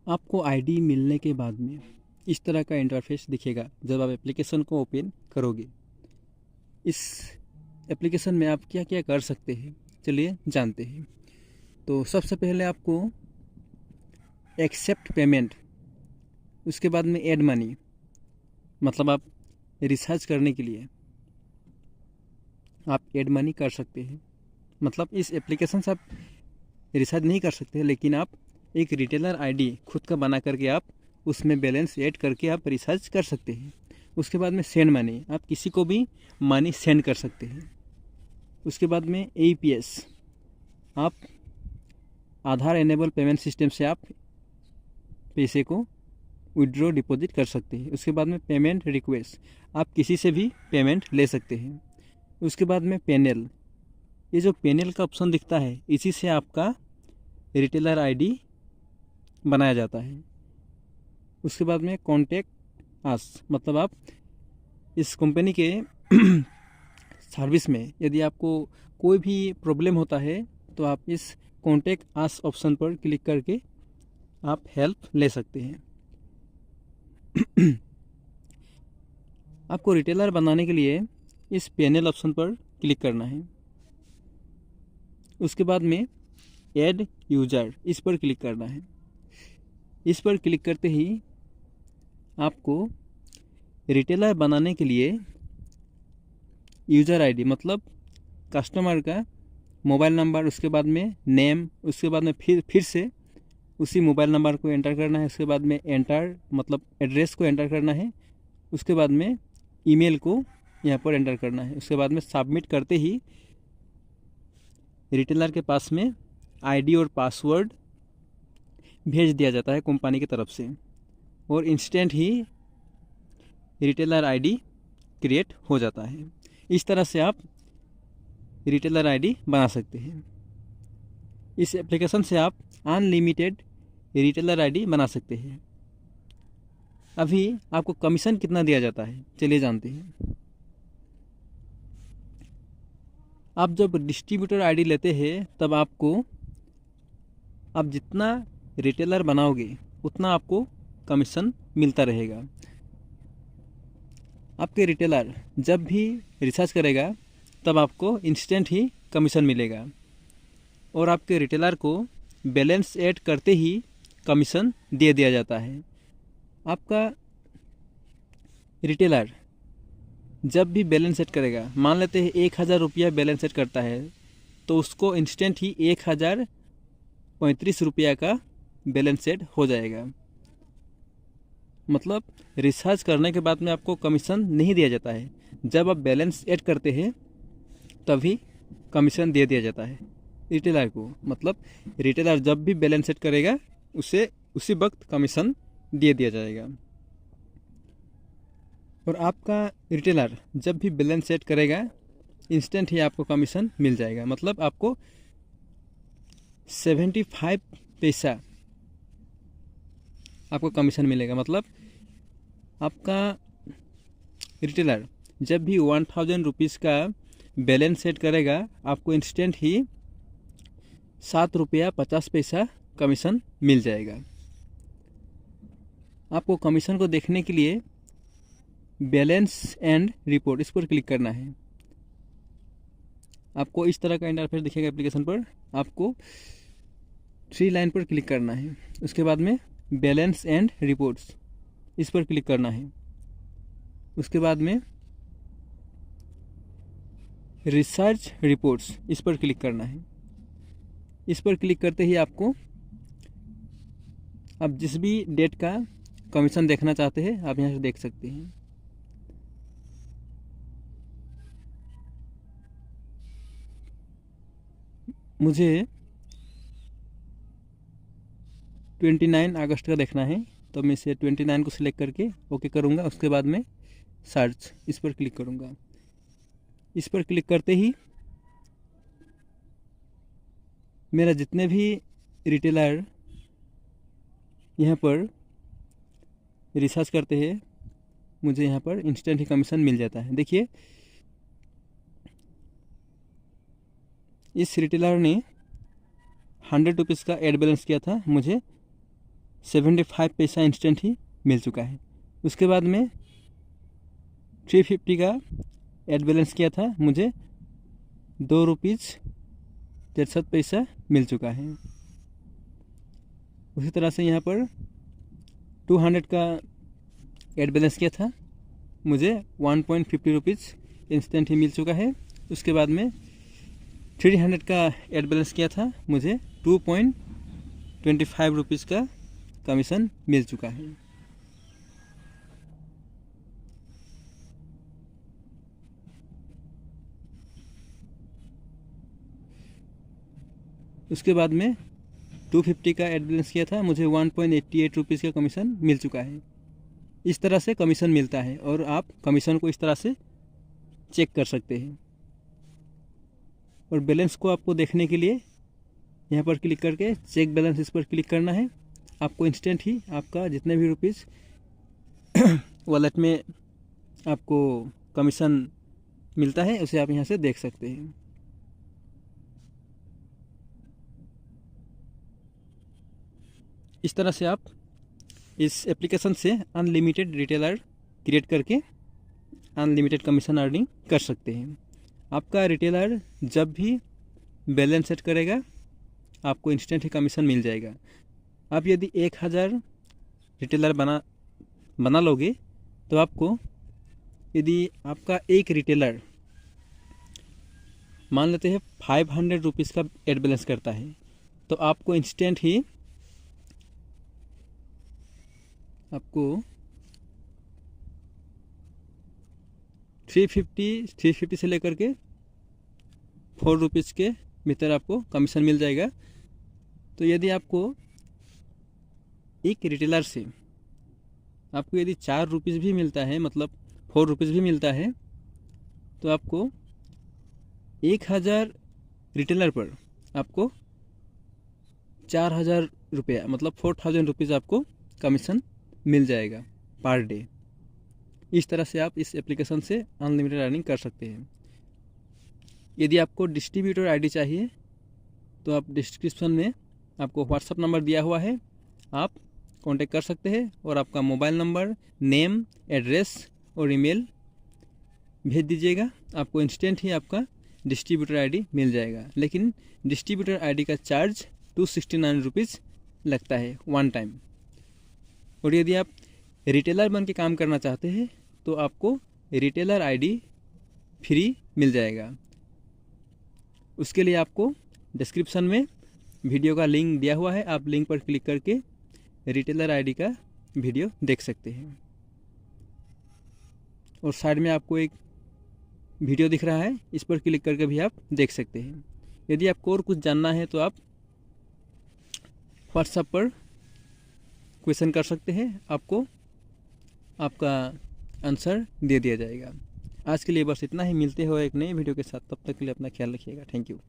आपको आईडी मिलने के बाद में इस तरह का इंटरफेस दिखेगा जब आप एप्लीकेशन को ओपन करोगे। इस एप्लीकेशन में आप क्या क्या कर सकते हैं, चलिए जानते हैं। तो सबसे पहले आपको एक्सेप्ट पेमेंट, उसके बाद में ऐड मनी, मतलब आप रिचार्ज करने के लिए आप ऐड मनी कर सकते हैं। मतलब इस एप्लीकेशन से आप रिचार्ज नहीं कर सकते, लेकिन आप एक रिटेलर आईडी खुद का बना करके आप उसमें बैलेंस ऐड करके आप रिचार्ज कर सकते हैं। उसके बाद में सेंड मनी, आप किसी को भी मनी सेंड कर सकते हैं। उसके बाद में APS, आप आधार एनेबल पेमेंट सिस्टम से आप पैसे को विड्रॉ डिपॉजिट कर सकते हैं। उसके बाद में पेमेंट रिक्वेस्ट, आप किसी से भी पेमेंट ले सकते हैं। उसके बाद में पैनल, ये जो पैनल का ऑप्शन दिखता है इसी से आपका रिटेलर आईडी बनाया जाता है। उसके बाद में कॉन्टैक्ट अस, मतलब आप इस कंपनी के सर्विस में यदि आपको कोई भी प्रॉब्लम होता है तो आप इस कॉन्टैक्ट अस ऑप्शन पर क्लिक करके आप हेल्प ले सकते हैं। आपको रिटेलर बनाने के लिए इस पैनल ऑप्शन पर क्लिक करना है। उसके बाद में ऐड यूजर, इस पर क्लिक करना है। इस पर क्लिक करते ही आपको रिटेलर बनाने के लिए यूज़र आईडी, मतलब कस्टमर का मोबाइल नंबर, उसके बाद में नेम, उसके बाद में फिर से उसी मोबाइल नंबर को एंटर करना है। उसके बाद में एंटर, मतलब एड्रेस को एंटर करना है। उसके बाद में ईमेल को यहाँ पर एंटर करना है। उसके बाद में सबमिट करते ही रिटेलर के पास में आईडी और पासवर्ड भेज दिया जाता है कंपनी की तरफ से, और इंस्टेंट ही रिटेलर आईडी क्रिएट हो जाता है। इस तरह से आप रिटेलर आईडी बना सकते हैं। इस एप्लीकेशन से आप अनलिमिटेड रिटेलर आईडी बना सकते हैं। अभी आपको कमीशन कितना दिया जाता है, चलिए जानते हैं। आप जब डिस्ट्रीब्यूटर आईडी लेते हैं तब आपको, आप जितना रिटेलर बनाओगे उतना आपको कमीशन मिलता रहेगा। आपके रिटेलर जब भी रिचार्ज करेगा तब आपको इंस्टेंट ही कमीशन मिलेगा, और आपके रिटेलर को बैलेंस ऐड करते ही कमीशन दे दिया जाता है। आपका रिटेलर जब भी बैलेंस ऐड करेगा, मान लेते हैं 1000 रुपया बैलेंस ऐड करता है, तो उसको इंस्टेंट ही 1035 रुपया का बैलेंस ऐड हो जाएगा। मतलब रिचार्ज करने के बाद में आपको कमीशन नहीं दिया जाता है, जब आप बैलेंस ऐड करते हैं तभी कमीशन दे दिया जाता है रिटेलर को। मतलब रिटेलर जब भी बैलेंस ऐड करेगा उसे उसी वक्त कमीशन दे दिया जाएगा, और आपका रिटेलर जब भी बैलेंस ऐड करेगा इंस्टेंट ही आपको कमीशन मिल जाएगा। मतलब आपको 75 पैसा आपको कमीशन मिलेगा। मतलब आपका रिटेलर जब भी 1000 रुपीज़ का बैलेंस सेट करेगा आपको इंस्टेंट ही 7 रुपया 50 पैसा कमीशन मिल जाएगा। आपको कमीशन को देखने के लिए बैलेंस एंड रिपोर्ट, इस पर क्लिक करना है। आपको इस तरह का इंटरफेस दिखेगा एप्लीकेशन पर। आपको 3 लाइन पर क्लिक करना है। उसके बाद में बैलेंस एंड रिपोर्ट्स, इस पर क्लिक करना है। उसके बाद में रिसर्च रिपोर्ट्स, इस पर क्लिक करना है। इस पर क्लिक करते ही आपको आप जिस भी डेट का कमीशन देखना चाहते हैं आप यहाँ से देख सकते हैं। मुझे 29 अगस्त का देखना है, तो मैं इसे 29 को सिलेक्ट करके ओके करूँगा। उसके बाद में सर्च, इस पर क्लिक करूँगा। इस पर क्लिक करते ही मेरा जितने भी रिटेलर यहाँ पर रिसर्च करते हैं मुझे यहाँ पर इंस्टेंट ही कमीशन मिल जाता है। देखिए इस रिटेलर ने 100 रुपीज़ का एड बैलेंस किया था, मुझे 75 पैसा इंस्टेंट ही मिल चुका है। उसके बाद में 350 का ऐड बैलेंस किया था, मुझे 2 रुपीज़ 63 पैसा मिल चुका है। उसी तरह से यहाँ पर 200 का ऐड बैलेंस किया था, मुझे 1.50 रुपीज़ इंस्टेंट ही मिल चुका है। उसके बाद में 300 का ऐड बैलेंस किया था, मुझे 2.25 रुपीज़ का कमीशन मिल चुका है। उसके बाद में 250 का ऐड बैलेंस किया था, मुझे 1.88 रुपीज़ का कमीशन मिल चुका है। इस तरह से कमीशन मिलता है और आप कमीशन को इस तरह से चेक कर सकते हैं। और बैलेंस को आपको देखने के लिए यहाँ पर क्लिक करके चेक बैलेंस इस पर क्लिक करना है। आपको इंस्टेंट ही आपका जितने भी रुपीज़ वॉलेट में आपको कमीशन मिलता है उसे आप यहाँ से देख सकते हैं। इस तरह से आप इस एप्लीकेशन से अनलिमिटेड रिटेलर क्रिएट करके अनलिमिटेड कमीशन अर्निंग कर सकते हैं। आपका रिटेलर जब भी बैलेंस सेट करेगा आपको इंस्टेंट ही कमीशन मिल जाएगा। आप यदि 1000 रिटेलर बना लोगे तो आपको, यदि आपका एक रिटेलर मान लेते हैं 500 रुपीज़ का ऐड बैलेंस करता है, तो आपको इंस्टेंट ही आपको 350 से लेकर के 4 रुपीज़ के भीतर आपको कमीशन मिल जाएगा। तो यदि आपको एक रिटेलर से आपको यदि 4 रुपीज़ भी मिलता है, मतलब 4 रुपीज़ भी मिलता है, तो आपको 1000 रिटेलर पर आपको 4000 रुपया, मतलब 4000 रुपीज़ आपको कमीशन मिल जाएगा पर डे। इस तरह से आप इस एप्लीकेशन से अनलिमिटेड अर्निंग कर सकते हैं। यदि आपको डिस्ट्रीब्यूटर आईडी चाहिए तो आप डिस्क्रिप्शन में आपको व्हाट्सअप नंबर दिया हुआ है, आप कांटेक्ट कर सकते हैं और आपका मोबाइल नंबर, नेम, एड्रेस और ईमेल भेज दीजिएगा। आपको इंस्टेंट ही आपका डिस्ट्रीब्यूटर आईडी मिल जाएगा। लेकिन डिस्ट्रीब्यूटर आईडी का चार्ज 269 रुपीज़ लगता है वन टाइम। और यदि आप रिटेलर बन के काम करना चाहते हैं तो आपको रिटेलर आईडी फ्री मिल जाएगा। उसके लिए आपको डिस्क्रिप्शन में वीडियो का लिंक दिया हुआ है, आप लिंक पर क्लिक करके रिटेलर आईडी का वीडियो देख सकते हैं। और साइड में आपको एक वीडियो दिख रहा है, इस पर क्लिक करके भी आप देख सकते हैं। यदि आपको और कुछ जानना है तो आप व्हाट्सएप पर क्वेश्चन कर सकते हैं, आपको आपका आंसर दे दिया जाएगा। आज के लिए बस इतना ही, मिलते हो एक नए वीडियो के साथ, तब तक के लिए अपना ख्याल रखिएगा। Thank you.